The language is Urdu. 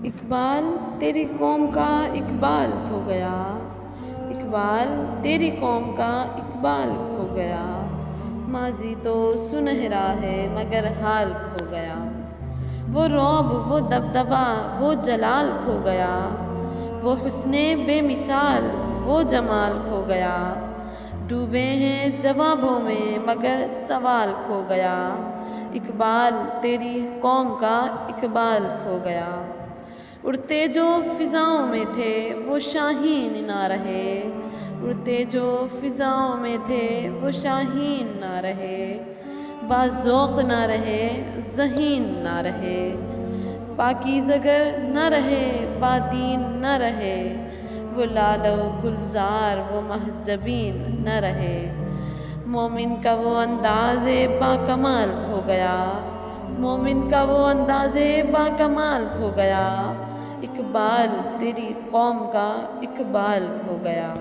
اقبال تیری قوم کا اقبال کھو گیا، اقبال تیری قوم کا اقبال کھو گیا، ماضی تو سنہرا ہے مگر حال کھو گیا، وہ رعب وہ دبدبا وہ جلال کھو گیا، وہ حسن بے مثال وہ جمال کھو گیا، ڈوبے ہیں جوابوں میں مگر سوال کھو گیا، اقبال تیری قوم کا اقبال کھو گیا، اڑتے جو فضاؤں میں تھے وہ شاہین نہ رہے، اڑتے جو فضاؤں میں تھے وہ شاہین نہ رہے، باذوق نہ رہے ذہین نہ رہے، پاکیزہ گر نہ رہے بادین نہ رہے، وہ لال و گلزار وہ محجبین نہ رہے، مومن کا وہ انداز با کمال کھو گیا، مومن کا وہ انداز با کمال کھو گیا، اقبال تیری قوم کا اقبال کھو گیا۔